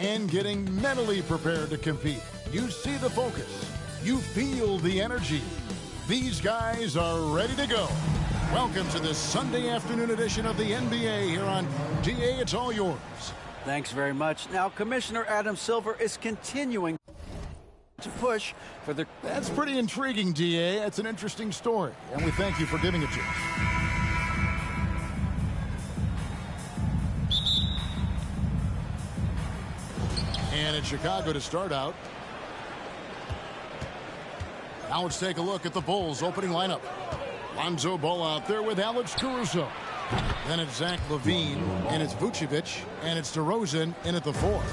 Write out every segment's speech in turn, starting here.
and getting mentally prepared to compete. You see the focus. You feel the energy. These guys are ready to go. Welcome to this Sunday afternoon edition of the NBA here on DA. It's all yours. Thanks very much. Now, Commissioner Adam Silver is continuing to push for the... That's pretty intriguing, DA. That's an interesting story, and we thank you for giving it to us. And it's Chicago to start out. Now let's take a look at the Bulls' opening lineup. Lonzo Ball out there with Alex Caruso. Then it's Zach LaVine, and it's Vucevic, and it's DeRozan in at the 4.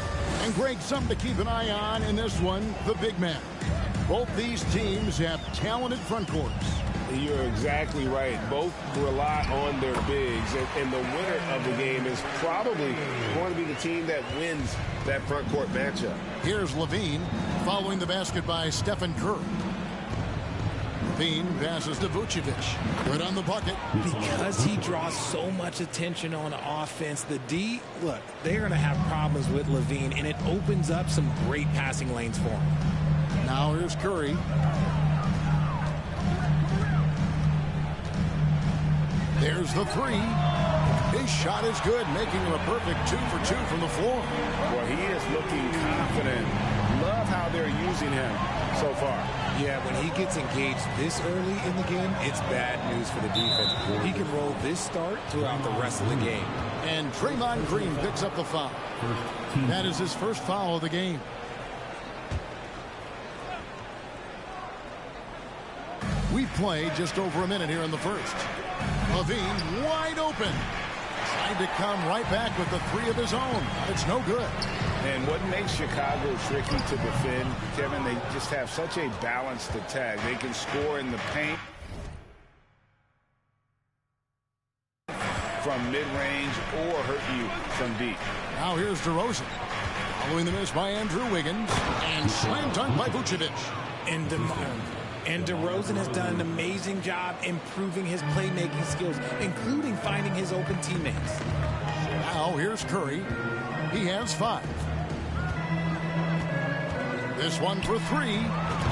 And Greg, something to keep an eye on in this one, the big man. Both these teams have talented front courts. You're exactly right. Both rely on their bigs, and the winner of the game is probably going to be the team that wins that front court matchup. Here's LaVine following the basket by Stephen Curry. LaVine passes to Vucevic. Good on the bucket. Because he draws so much attention on offense, the D, look, they're going to have problems with LaVine, and it opens up some great passing lanes for him. Now here's Curry. There's the 3. His shot is good, making him a perfect 2 for 2 from the floor. Well, he is looking confident. Love how they're using him so far. Yeah, when he gets engaged this early in the game, it's bad news for the defense. He can roll this start throughout the rest of the game. And Draymond Green picks up the foul. That is his first foul of the game. We play just over a minute here in the first. LaVine wide open. Trying to come right back with the 3 of his own. It's no good. And what makes Chicago tricky to defend, Kevin, they just have such a balanced attack. They can score in the paint from mid-range or hurt you from deep. Now here's DeRozan. Following the miss by Andrew Wiggins. And slam dunk by Vucevic. And DeRozan has done an amazing job improving his playmaking skills, including finding his open teammates. Now here's Curry. He has 5. This one for 3.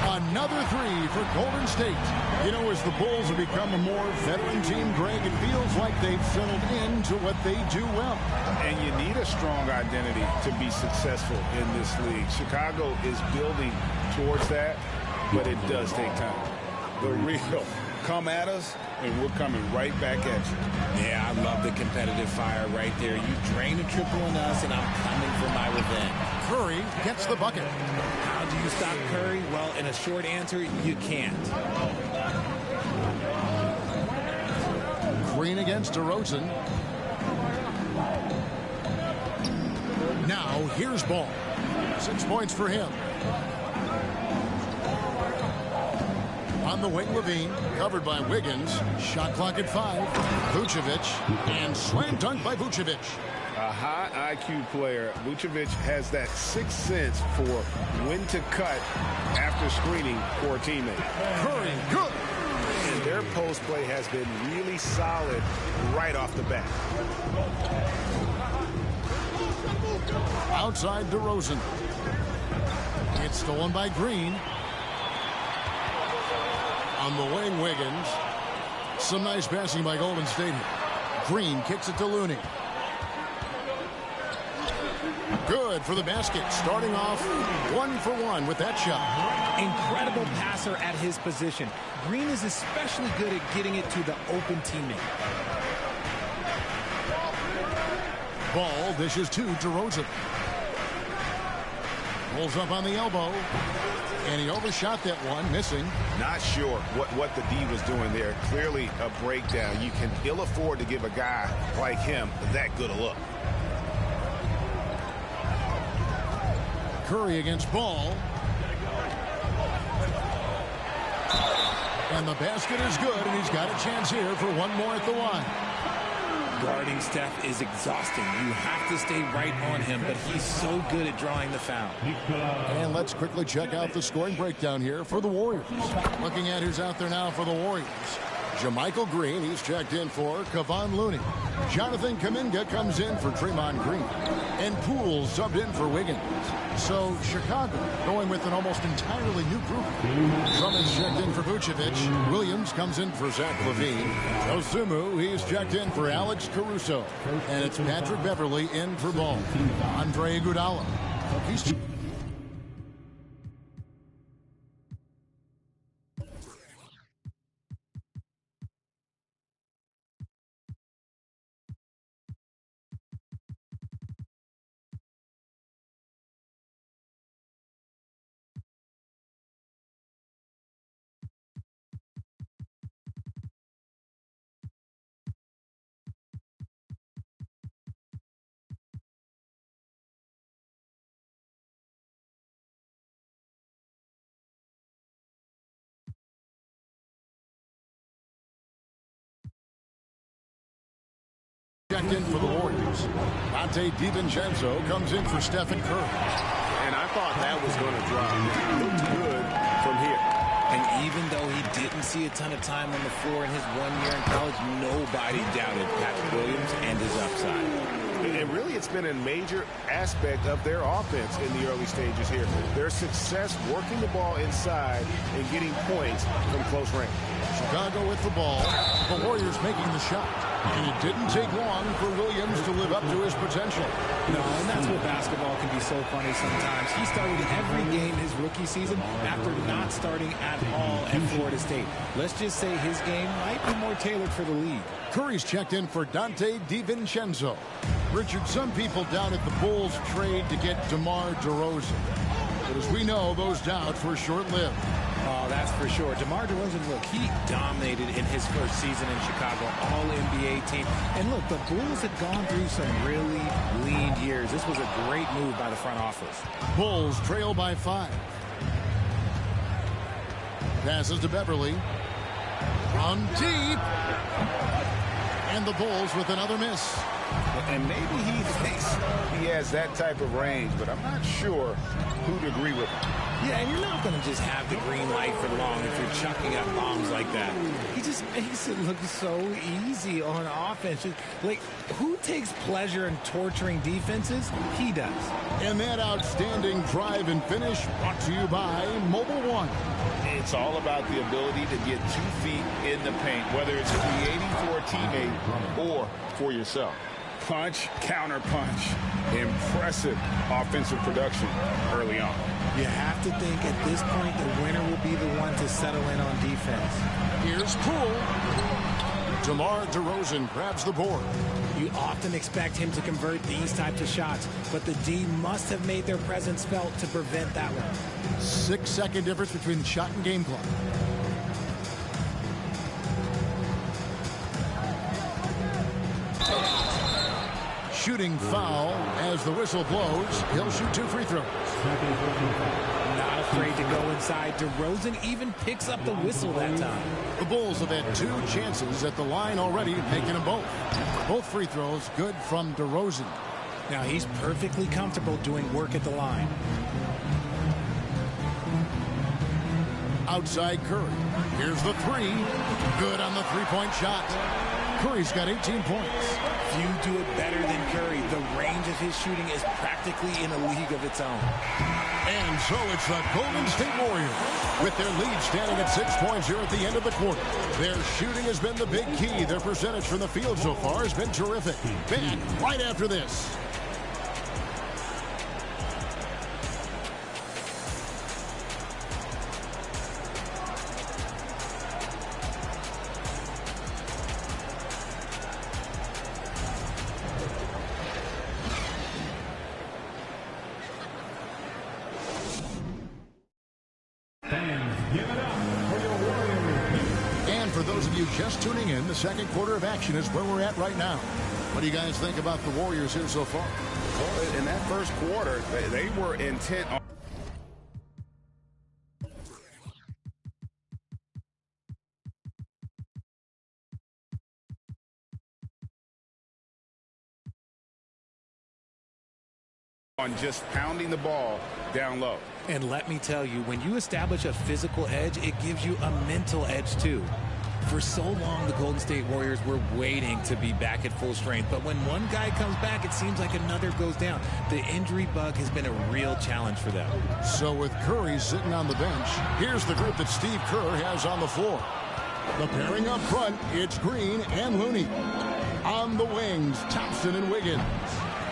Another 3 for Golden State. You know, as the Bulls have become a more veteran team, Greg, it feels like they've settled into what they do well. And you need a strong identity to be successful in this league. Chicago is building towards that, but it does take time. The real come at us, and we're coming right back at you. Yeah, I love the competitive fire right there. You drain a triple on us, and I'm coming for my revenge. Curry gets the bucket. How do you stop Curry? Well, in a short answer, you can't. Green against DeRozan. Now, here's Ball. 6 points for him. On the wing, LaVine, covered by Wiggins. Shot clock at 5. Vucevic, and slam dunk by Vucevic. A high IQ player. Vucevic has that sixth sense for when to cut after screening for a teammate. Curry, good. And their post play has been really solid right off the bat. Outside DeRozan. It's stolen by Green. On the wing, Wiggins. Some nice passing by Golden State here. Green kicks it to Looney. Good for the basket. Starting off 1 for 1 with that shot. Incredible passer at his position. Green is especially good at getting it to the open teammate. Ball dishes to DeRozan. Rolls up on the elbow. And he overshot that one, missing. Not sure what the D was doing there. Clearly a breakdown. You can ill afford to give a guy like him that good a look. Curry against Ball. And the basket is good, and he's got a chance here for one more at the line. Guarding Steph is exhausting. You have to stay right on him, but he's so good at drawing the foul. And let's quickly check out the scoring breakdown here for the Warriors. Looking at who's out there now for the Warriors. JaMychal Green, he's checked in for Kevon Looney. Jonathan Kuminga comes in for Draymond Green. And Poole subbed in for Wiggins. So Chicago going with an almost entirely new group. Drummond's checked in for Vucevic. Williams comes in for Zach LaVine. Osumu, he's checked in for Alex Caruso. And it's Patrick Beverley in for Ball. Andre Iguodala. He's checked in for the Warriors. Donte DiVincenzo comes in for Stephen Curry. And I thought that was going to drop. It looked good from here. And even though he didn't see a ton of time on the floor in his 1 year in college, nobody doubted Patrick Williams and his upside. And really, it's been a major aspect of their offense in the early stages here. Their success working the ball inside and getting points from close range. Chicago with the ball. The Warriors making the shot. And it didn't take long for Williams to live up to his potential. No, and that's where basketball can be so funny sometimes. He started every game his rookie season after not starting at all at Florida State. Let's just say his game might be more tailored for the league. Curry's checked in for Donte DiVincenzo. Richard, some people doubted the Bulls' trade to get DeMar DeRozan. But as we know, those doubts were short-lived. Oh, that's for sure. DeMar DeRozan, look, he dominated in his first season in Chicago, all-NBA team. And look, the Bulls had gone through some really lean years. This was a great move by the front office. Bulls trail by 5. Passes to Beverley. On deep. And the Bulls with another miss. And maybe he thinks he has that type of range, but I'm not sure who'd agree with him. Yeah, and you're not going to just have the green light for long if you're chucking up bombs like that. He just makes it look so easy on offense. Like, who takes pleasure in torturing defenses? He does. And that outstanding drive and finish brought to you by Mobile One. It's all about the ability to get 2 feet in the paint, whether it's creating for a teammate or for yourself. Punch, counter punch. Impressive offensive production early on. You have to think at this point the winner will be the one to settle in on defense. Here's Poole. DeMar DeRozan grabs the board. You often expect him to convert these types of shots, but the D must have made their presence felt to prevent that one. 6-second difference between shot and game clock. Shooting foul as the whistle blows. He'll shoot 2 free throws. Not afraid to go inside. DeRozan even picks up the whistle that time. The Bulls have had 2 chances at the line already, making them both. Both free throws good from DeRozan. Now he's perfectly comfortable doing work at the line. Outside Curry. Here's the 3. Good on the 3-point shot. Curry's got 18 points. Few do it better than Curry. The range of his shooting is practically in a league of its own. And so it's the Golden State Warriors with their lead standing at 6 points here at the end of the quarter. Their shooting has been the big key. Their percentage from the field so far has been terrific. Back right after this. Just tuning in, the second quarter of action is where we're at right now. What do you guys think about the Warriors here so far? Well, in that first quarter, they were intent on just pounding the ball down low. And let me tell you, when you establish a physical edge, it gives you a mental edge too. For so long, the Golden State Warriors were waiting to be back at full strength. But when one guy comes back, it seems like another goes down. The injury bug has been a real challenge for them. So with Curry sitting on the bench, here's the group that Steve Kerr has on the floor. The pairing up front, it's Green and Looney. On the wings, Thompson and Wiggins.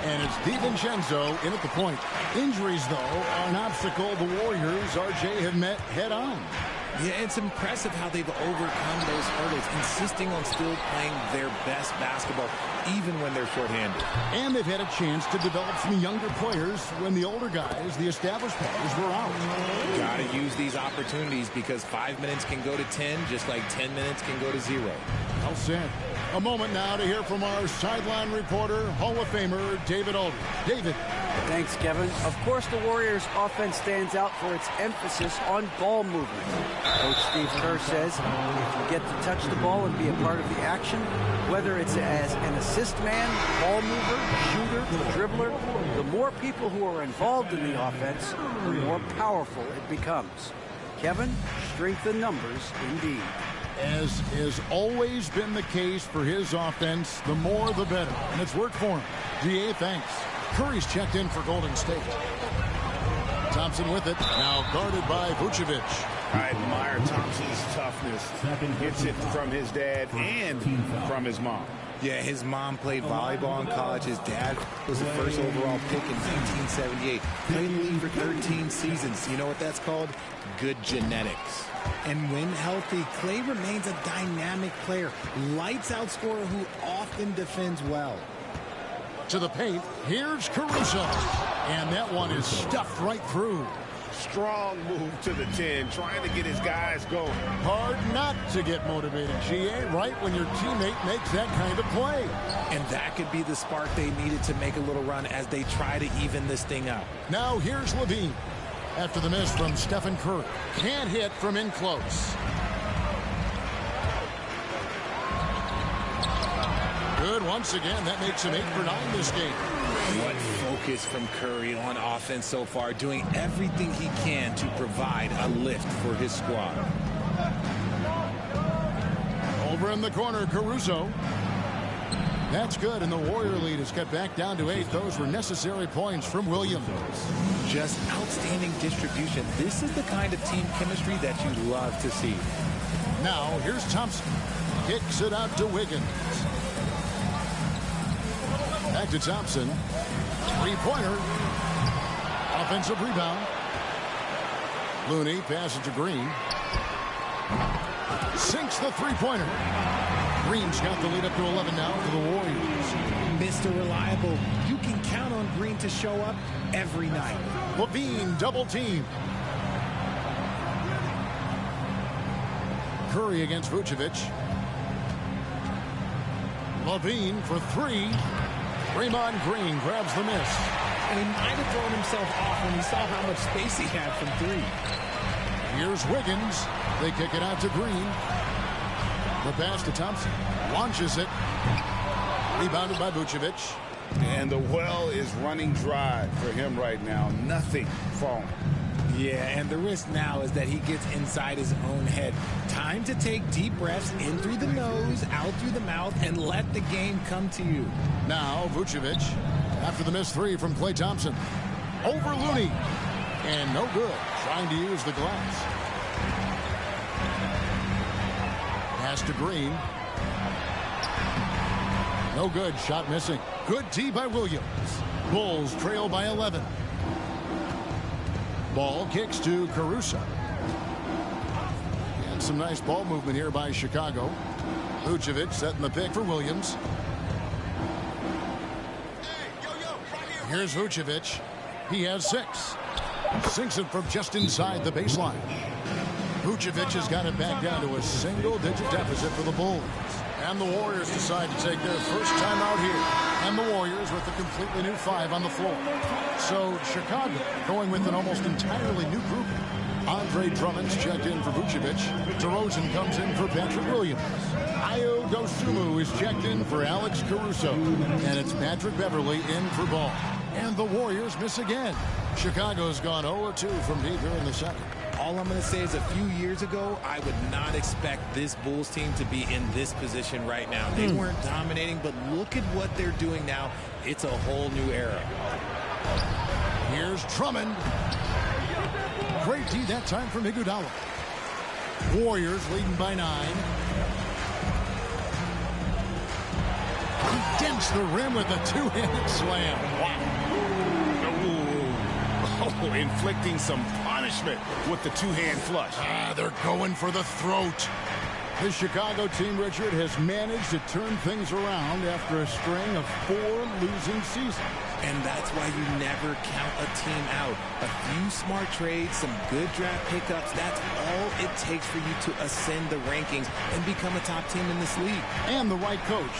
And it's DiVincenzo in at the point. Injuries, though, are an obstacle the Warriors, RJ, have met head-on. Yeah, it's impressive how they've overcome those hurdles, insisting on still playing their best basketball, even when they're shorthanded. And they've had a chance to develop some younger players when the older guys, the established players, were out. Got to use these opportunities because 5 minutes can go to 10, just like 10 minutes can go to 0. Well said. A moment now to hear from our sideline reporter, Hall of Famer David Aldridge. David. Thanks, Kevin. Of course, the Warriors' offense stands out for its emphasis on ball movement. Coach Steve Kerr says if you get to touch the ball and be a part of the action, whether it's as an assist man, ball mover, shooter, dribbler, the more people who are involved in the offense, the more powerful it becomes. Kevin, strength in numbers indeed. As has always been the case for his offense, the more the better. And it's worked for him. DA, thanks. Curry's checked in for Golden State. Thompson with it. Now guarded by Vucevic. I admire Thompson's toughness. Gets it from his dad and from his mom. Yeah, his mom played volleyball in college. His dad was the first overall pick in 1978. Played in the league for 13 seasons. You know what that's called? Good genetics. And when healthy, Clay remains a dynamic player. Lights out scorer who often defends well. To the paint, here's Caruso. And that one is stuffed right through. Strong move to the 10, trying to get his guys going. Hard not to get motivated, GA, right when your teammate makes that kind of play. And that could be the spark they needed to make a little run as they try to even this thing up. Now here's Levine. After the miss from Stephen Curry. Can't hit from in close. Good once again. That makes him 8 for 9 this game. What focus from Curry on offense so far, doing everything he can to provide a lift for his squad. Over in the corner, Caruso. That's good, and the Warrior lead is cut back down to 8. Those were necessary points from Williams. Just outstanding distribution. This is the kind of team chemistry that you love to see. Now, here's Thompson. Kicks it out to Wiggins. Back to Thompson. Three-pointer. Offensive rebound. Looney passes to Green. Sinks the three-pointer. Green's got the lead up to 11 now for the Warriors. Mr. Reliable. You can count on Green to show up every night. Levine double team. Curry against Vucevic. Levine for 3. Draymond Green grabs the miss. And he might have thrown himself off when he saw how much space he had from 3. Here's Wiggins. They kick it out to Green. The pass to Thompson. Launches it. Rebounded by Vucevic. And the well is running dry for him right now. Nothing falling. Yeah, and the risk now is that he gets inside his own head. Time to take deep breaths in through the nose, out through the mouth, and let the game come to you. Now Vucevic after the missed 3 from Klay Thompson. Over Looney. And no good. Trying to use the glass. Pass to Green. No good. Shot missing. Good D by Williams. Bulls trail by 11. Ball kicks to Caruso. And some nice ball movement here by Chicago. Vucevic setting the pick for Williams. Here's Vucevic. He has 6. Sinks it from just inside the baseline. Vucevic has got it back down to a single-digit deficit for the Bulls. And the Warriors decide to take their first time out here. And the Warriors with a completely new 5 on the floor. So Chicago going with an almost entirely new group. Andre Drummond's checked in for Vucevic. DeRozan comes in for Patrick Williams. Ayo Dosunmu is checked in for Alex Caruso. And it's Patrick Beverly in for Ball. And the Warriors miss again. Chicago's gone 0-2 from deep here in the second. All I'm going to say is a few years ago, I would not expect this Bulls team to be in this position right now. They weren't dominating, but look at what they're doing now. It's a whole new era. Here's Drummond. Great D that time from Iguodala. Warriors leading by 9. He dents the rim with a two-handed slam. Wow. Oh, inflicting some punishment with the two-hand flush. They're going for the throat. The Chicago team, Richard, has managed to turn things around after a string of 4 losing seasons. And that's why you never count a team out. A few smart trades, some good draft pickups, that's all it takes for you to ascend the rankings and become a top team in this league. And the right coach.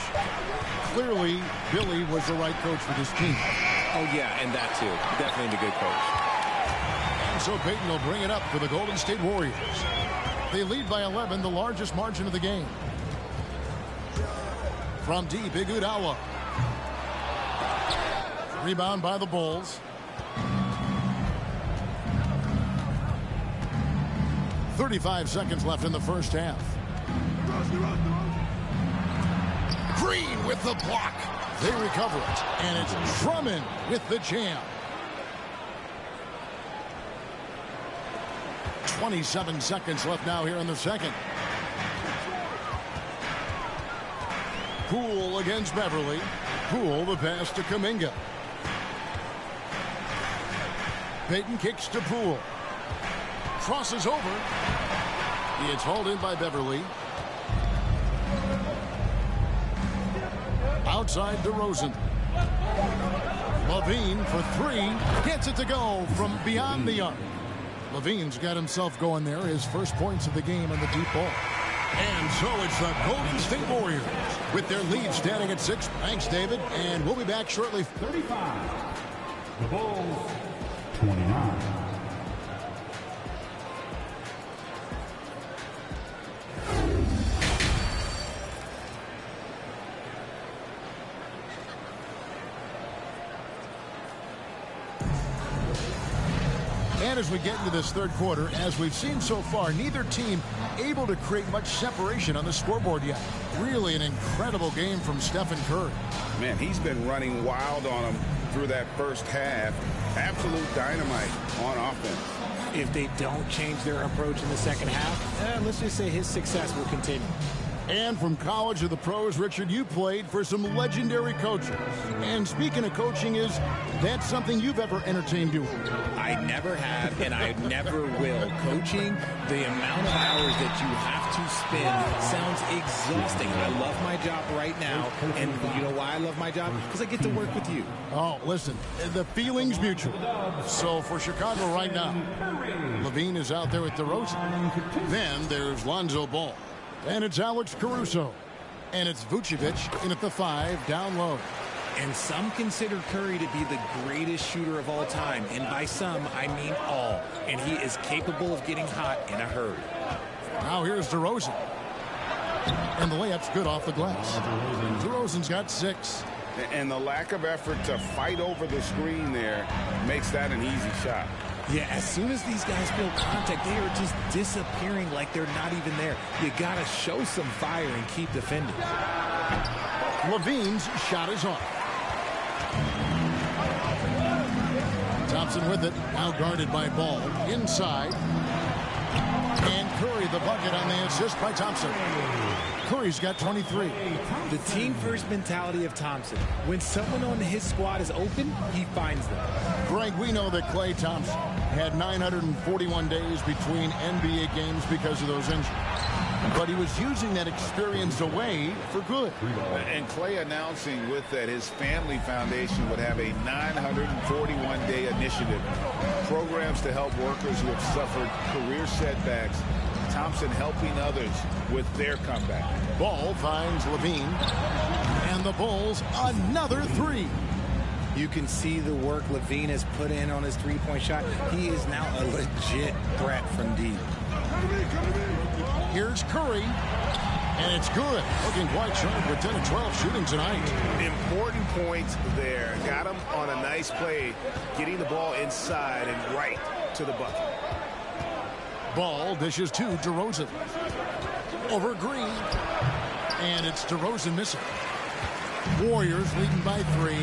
Clearly, Billy was the right coach for this team. Oh, yeah, and that too. Definitely the good coach. And so Payton will bring it up for the Golden State Warriors. They lead by 11, the largest margin of the game. From deep, Iguodala. Rebound by the Bulls. 35 seconds left in the first half. Green with the block. They recover it. And it's Drummond with the jam. 27 seconds left now here in the second. Poole against Beverly. Poole the pass to Kuminga. Payton kicks to Poole. Crosses over. It's hauled in by Beverly. Outside DeRozan. LaVine for 3. Gets it to go from beyond the arc. LaVine's got himself going there. His first points of the game on the deep ball. And so it's the Golden State Warriors with their lead standing at 6. Thanks, David. And we'll be back shortly. 35. The Bulls, 29. And as we get into this third quarter, as we've seen so far, neither team able to create much separation on the scoreboard yet. Really an incredible game from Stephen Curry. Man, he's been running wild on them through that first half. Absolute dynamite on offense. If they don't change their approach in the second half, let's just say his success will continue. And from college to the pros, Richard, you played for some legendary coaches. And speaking of coaching, is that something you've ever entertained doing? I never have, and I never will. Coaching, the amount of hours that you have to spend sounds exhausting. I love my job right now, and you know why I love my job? Because I get to work with you. Oh, listen, the feeling's mutual. So for Chicago right now, LaVine is out there with DeRozan. Then there's Lonzo Ball. And it's Alex Caruso. And it's Vucevic in at the 5, down low. And some consider Curry to be the greatest shooter of all time. And by some, I mean all. And he is capable of getting hot in a hurry. Now here's DeRozan. And the layup's good off the glass. DeRozan's got 6. And the lack of effort to fight over the screen there makes that an easy shot. Yeah, as soon as these guys feel contact, they are just disappearing like they're not even there. You got to show some fire and keep defending. LaVine's shot is off. Thompson with it, now guarded by Ball. Inside. And Curry the bucket on the assist by Thompson. Curry's got 23. The team-first mentality of Thompson. When someone on his squad is open, he finds them. Greg, we know that Klay Thompson had 941 days between NBA games because of those injuries. But he was using that experience away for good. And Klay announcing with that his family foundation would have a 941-day initiative. Programs to help workers who have suffered career setbacks. Thompson helping others with their comeback. Ball finds LaVine. And the Bulls another 3. You can see the work LaVine has put in on his three-point shot. He is now a legit threat from deep. Here's Curry. And it's good. Looking quite sharp with 10 and 12 shooting tonight. Important points there. Got him on a nice play, getting the ball inside and right to the bucket. Ball dishes to DeRozan. Over Green. And it's DeRozan missing. Warriors leading by 3.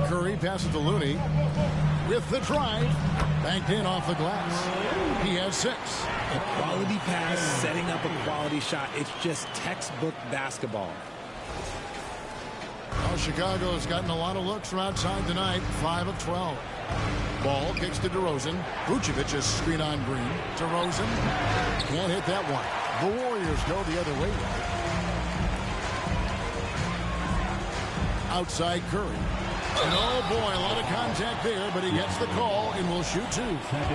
Curry passes to Looney. With the drive. Banked in off the glass. He has 6. A quality pass, setting up a quality shot. It's just textbook basketball. Well, Chicago's gotten a lot of looks from outside tonight. 5 of 12. Ball kicks to DeRozan. Vucevic is screen on Green. DeRozan can't hit that one. The Warriors go the other way. Outside Curry. And oh boy, a lot of contact there, but he gets the call and will shoot 2.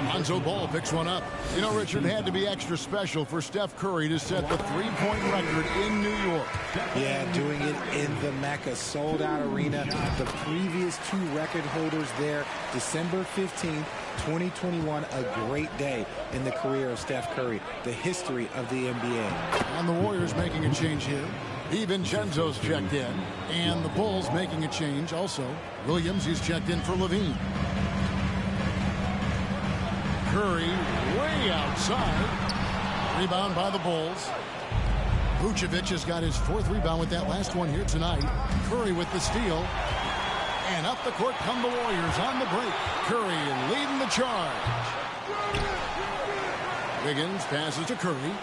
Lonzo Ball picks one up. You know, Richard, had to be extra special for Steph Curry to set the three-point record in New York. Yeah, doing it in the Mecca, sold-out arena. The previous 2 record holders there, December 15th, 2021, a great day in the career of Steph Curry, the history of the NBA. And the Warriors making a change here. DiVincenzo's checked in, and the Bulls making a change also. Williams, he's checked in for Levine. Curry way outside. Rebound by the Bulls. Vucevic has got his 4th rebound with that last one here tonight. Curry with the steal. And up the court come the Warriors on the break. Curry leading the charge. Wiggins passes to Curry.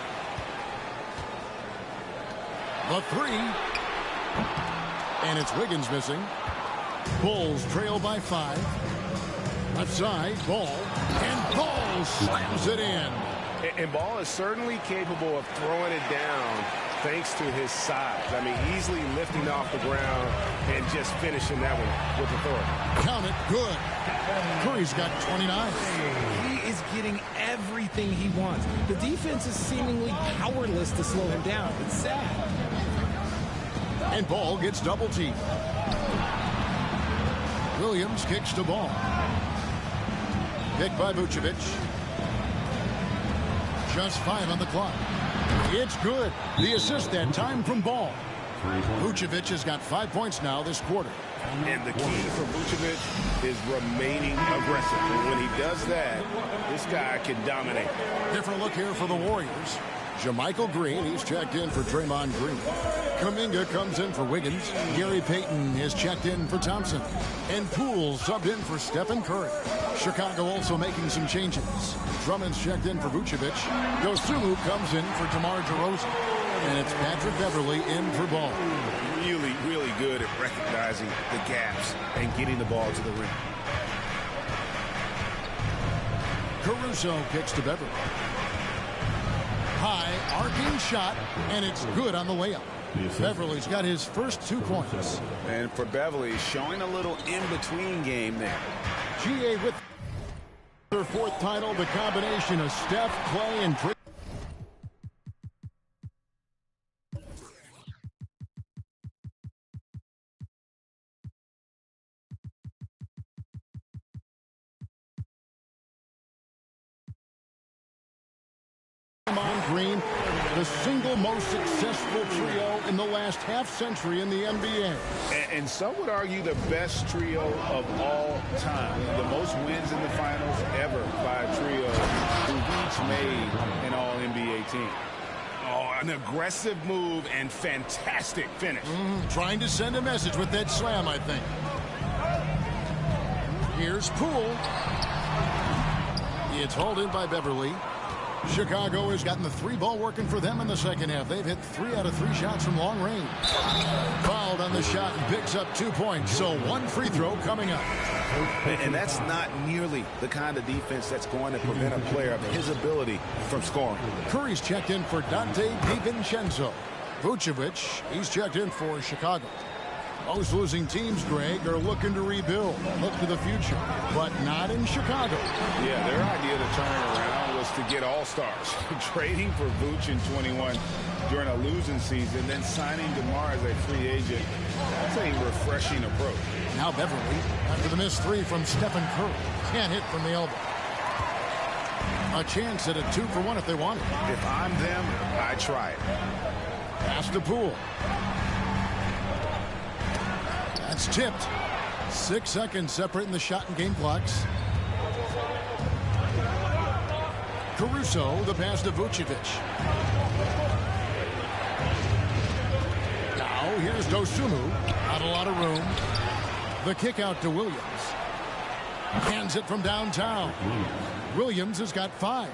The 3. And it's Wiggins missing. Bulls trail by 5. Left side, Ball. And Ball slams it in. And Ball is certainly capable of throwing it down thanks to his size. I mean, easily lifting off the ground and just finishing that one with authority. Count it. Good. Curry's got 29. He is getting everything he wants. The defense is seemingly powerless to slow him down. It's sad. And Ball gets double teamed. Williams kicks to Ball. Picked by Vucevic. Just 5 on the clock. It's good. The assist that time from Ball. Vucevic has got 5 points now this quarter. And the key for Vucevic is remaining aggressive. And when he does that, this guy can dominate. Different look here for the Warriors. JaMychal Green, he's checked in for Draymond Green. Kuminga comes in for Wiggins. Gary Payton is checked in for Thompson. And Poole subbed in for Stephen Curry. Chicago also making some changes. Drummond's checked in for Vucevic. Dosunmu comes in for DeMar DeRozan. And it's Patrick Beverley in for Ball. Really, really good at recognizing the gaps and getting the ball to the rim. Caruso kicks to Beverley. High, arcing shot, and it's good on the layup. Beverly's got his first 2 points. And for Beverly, showing a little in-between game there. GA with their 4th title, the combination of Steph, Clay, and Draymond Green, the single most successful trio in the last half-century in the NBA. And some would argue the best trio of all time. The most wins in the finals ever by a trio who've each made an all-NBA team. Oh, an aggressive move and fantastic finish. Trying to send a message with that slam, I think. Here's Poole. It's hauled in by Beverly. Chicago has gotten the 3-ball working for them in the second half. They've hit 3 out of 3 shots from long range. Fouled on the shot and picks up 2 points. So 1 free throw coming up. And that's not nearly the kind of defense that's going to prevent a player of his ability from scoring. Curry's checked in for Dante DiVincenzo. Vucevic, he's checked in for Chicago. Most losing teams, Greg, are looking to rebuild, look to the future, but not in Chicago. Yeah, their idea to turn it around was to get all-stars. Trading for Vooch in 21 during a losing season, then signing DeMar as a free agent. That's a refreshing approach. Now Beverly, after the missed 3 from Stephen Curry. Can't hit from the elbow. A chance at a 2-for-1 if they want it. If I'm them, I try it. Pass to Poole. That's tipped. 6 seconds separating the shot and game clocks. Caruso, the pass to Vucevic. Now here's Dosunmu. Not a lot of room. The kick out to Williams. Hands it from downtown. Williams has got 5.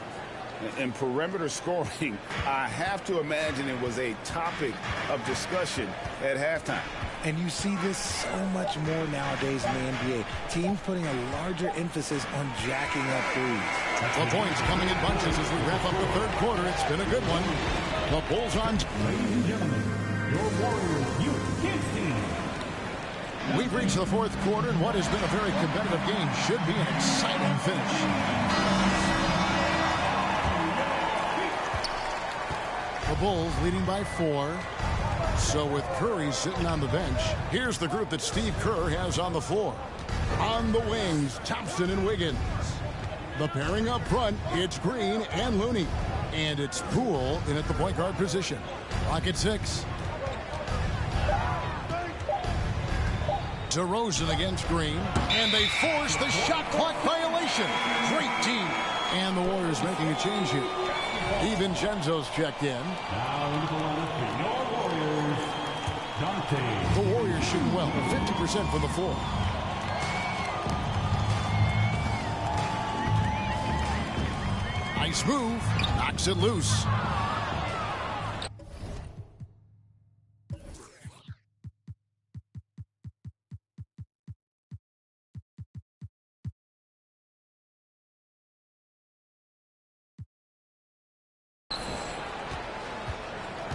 In perimeter scoring, I have to imagine it was a topic of discussion at halftime. And you see this so much more nowadays in the NBA. Teams putting a larger emphasis on jacking up threes. The points coming in bunches as we wrap up the third quarter. It's been a good one. The Bulls on. Ladies and gentlemen, your Warriors Youth Kids team. We've reached the fourth quarter, and what has been a very competitive game should be an exciting finish. The Bulls leading by 4. So with Curry sitting on the bench, here's the group that Steve Kerr has on the floor. On the wings, Thompson and Wiggins. The pairing up front, it's Green and Looney. And it's Poole in at the point guard position. Clock at 6. DeRozan against Green. And they force the shot clock violation. Great team. And the Warriors making a change here. DiVincenzo's checked in. Now into the lineup, your Warriors, Dante. The Warriors shooting well, 50% from the floor. Nice move, knocks it loose.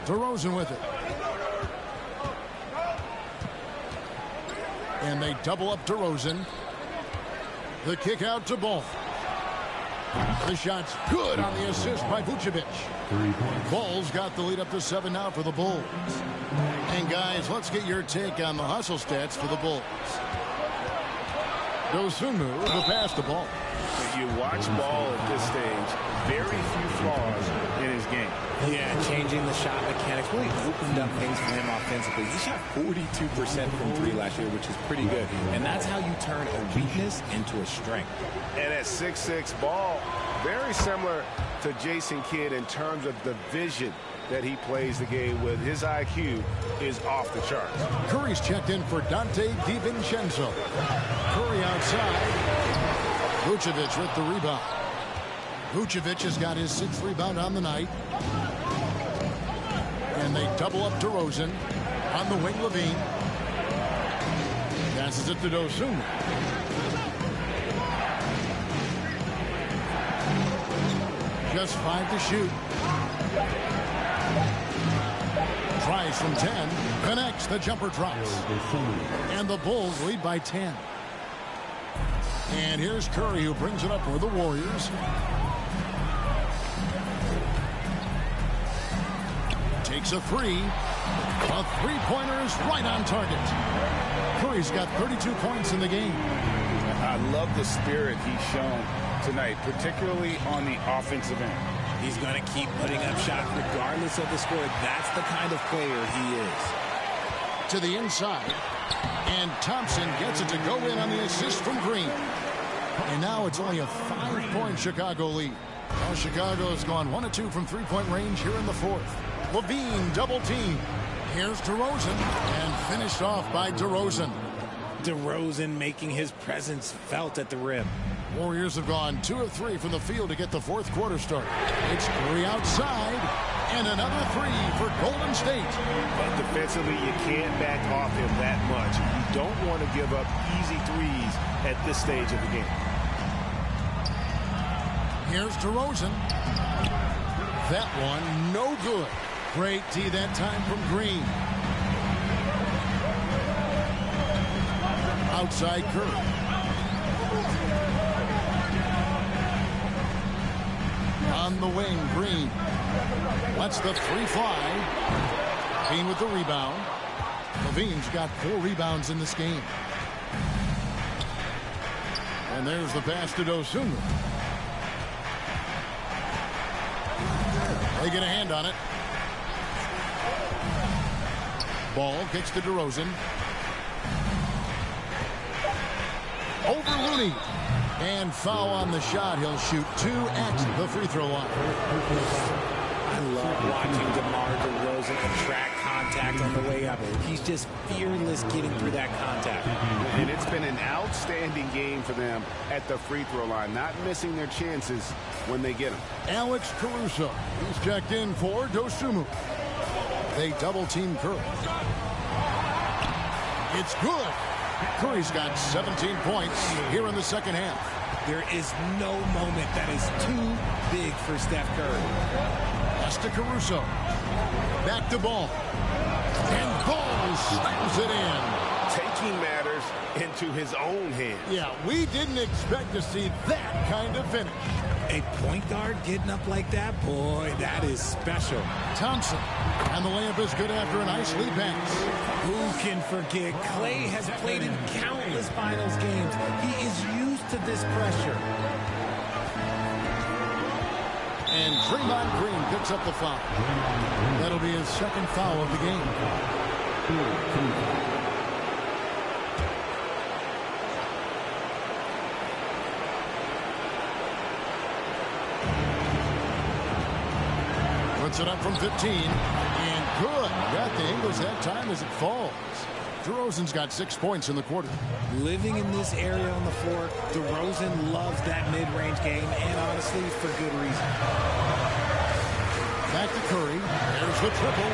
DeRozan with it. And they double up DeRozan. The kick out to Ball. The shot's good on the assist by Vucevic. 3 points. Bulls got the lead up to 7 now for the Bulls. And guys, let's get your take on the hustle stats for the Bulls. Dosunmu, the pass to Ball. If you watch Ball at this stage, very few flaws in his game. Yeah, changing the shot mechanics really opened up things for him offensively. He shot 42% from 3 last year, which is pretty good. And that's how you turn a weakness into a strength. And at 6'6", Ball, very similar to Jason Kidd in terms of the vision that he plays the game with. His IQ is off the charts. Curry's checked in for Dante DiVincenzo. Curry outside. Vucevic with the rebound. Vucevic has got his 6th rebound on the night. And they double up DeRozan. On the wing, Levine. Passes it to Dosunmu. Just 5 to shoot. Tries from 10. Connects. The jumper drops. And the Bulls lead by 10. And here's Curry, who brings it up for the Warriors. Takes a 3. A 3-pointer is right on target. Curry's got 32 points in the game. I love the spirit he's shown tonight, particularly on the offensive end. He's going to keep putting up shots regardless of the score. That's the kind of player he is. To the inside. And Thompson gets it to go in on the assist from Green. And now it's only a 5-point Chicago lead. Well, Chicago's gone 1 of 2 from 3-point range here in the 4th. Levine double team. Here's DeRozan. And finished off by DeRozan. DeRozan making his presence felt at the rim. Warriors have gone 2 of 3 from the field to get the 4th quarter started. It's Curry outside. And another 3 for Golden State. But defensively, you can't back off him that much. You don't want to give up easy threes at this stage of the game. Here's DeRozan. That one, no good. Great D that time from Green. Outside Curry. On the wing, Green. Lets the 3 fly. Levine with the rebound. Levine's got 4 rebounds in this game. And there's the pass to Dosunmu. They get a hand on it. Ball kicks to DeRozan. Over Looney. And foul on the shot. He'll shoot 2 at the free throw line. I love watching DeMar DeRozan attract contact on the way up. He's just fearless getting through that contact. And it's been an outstanding game for them at the free throw line, not missing their chances when they get them. Alex Caruso. He's checked in for Dosunmu. They double-team Curry. It's good. Curry's got 17 points here in the second half. There is no moment that is too big for Steph Curry. Pass to Caruso. Back to Ball. And Ball slams it in. Taking matters into his own hands. Yeah, we didn't expect to see that kind of finish. A point guard getting up like that, boy, that is special. Thompson. And the layup is good after a nice lead pass. Who can forget? Clay has played in countless finals games. He is used to this pressure. And Draymond Green picks up the foul. That'll be his second foul of the game. Puts it up from 15. And good. Got the Ingles that time as it falls. DeRozan's got 6 points in the quarter. Living in this area on the floor, DeRozan loves that mid-range game, and honestly, for good reason. Back to Curry. There's the triple.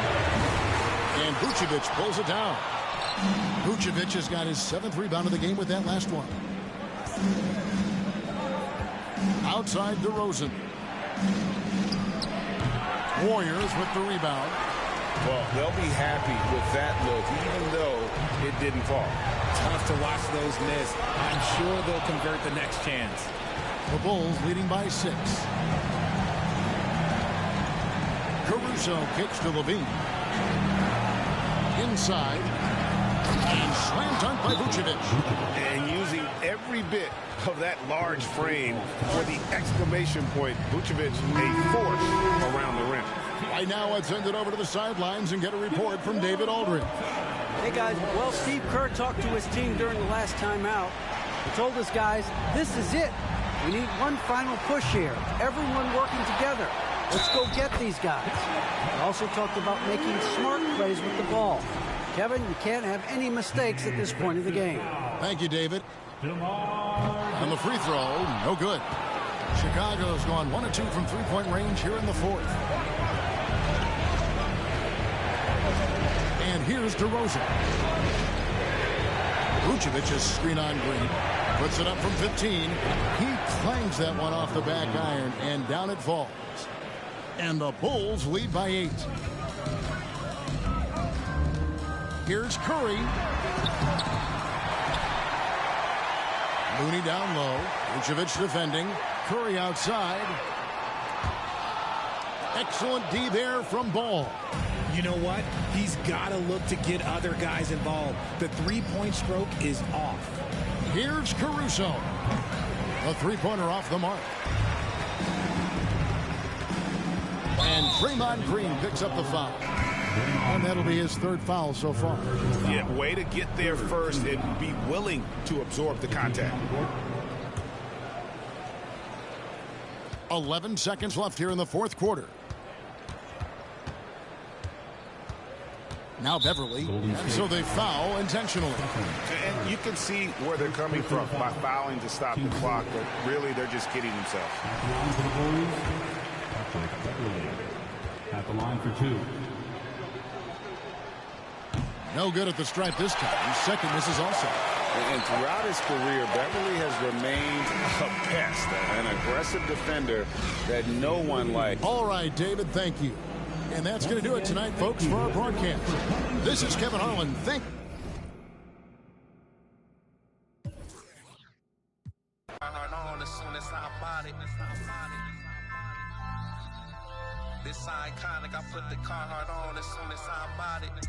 And Vucevic pulls it down. Vucevic has got his 7th rebound of the game with that last one. Outside DeRozan. Warriors with the rebound. Well, they'll be happy with that look, even though it didn't fall. Tough to watch those miss. I'm sure they'll convert the next chance. The Bulls leading by 6. Caruso kicks to Levine. Inside. And slam dunk by Vucevic. And using every bit of that large frame for the exclamation point. Vucevic, a force around the rim. Right now, let's send it over to the sidelines and get a report from David Aldridge. Hey, guys. Well, Steve Kerr talked to his team during the last timeout. He told us, guys, this is it. We need one final push here. Everyone working together. Let's go get these guys. He also talked about making smart plays with the ball. Kevin, you can't have any mistakes at this point of the game. Thank you, David. And the free throw, no good. Chicago's gone 1 of 2 from three-point range here in the fourth. And here's DeRozan. Vucevic's screen on Green. Puts it up from 15. He clangs that one off the back iron, and down it falls. And the Bulls lead by 8. Here's Curry. Looney down low. Vucevic defending. Curry outside. Excellent D there from Ball. You know what? He's got to look to get other guys involved. The three-point stroke is off. Here's Caruso. A three-pointer off the mark. And Draymond Green picks up the foul. And that'll be his 3rd foul so far. Yeah, way to get there first and be willing to absorb the contact. 11 seconds left here in the 4th quarter. Now Beverly, and so they foul intentionally. And you can see where they're coming from by fouling to stop the clock, but really they're just kidding themselves. At the line for 2. No good at the stripe this time. His second misses also. And throughout his career, Beverly has remained a pest, an aggressive defender that no one likes. All right, David, thank you. And that's going to do it tonight, folks, for our broadcast. This is Kevin Harlan. Thank you. This iconic, I put the Carhartt on as soon as I bought it.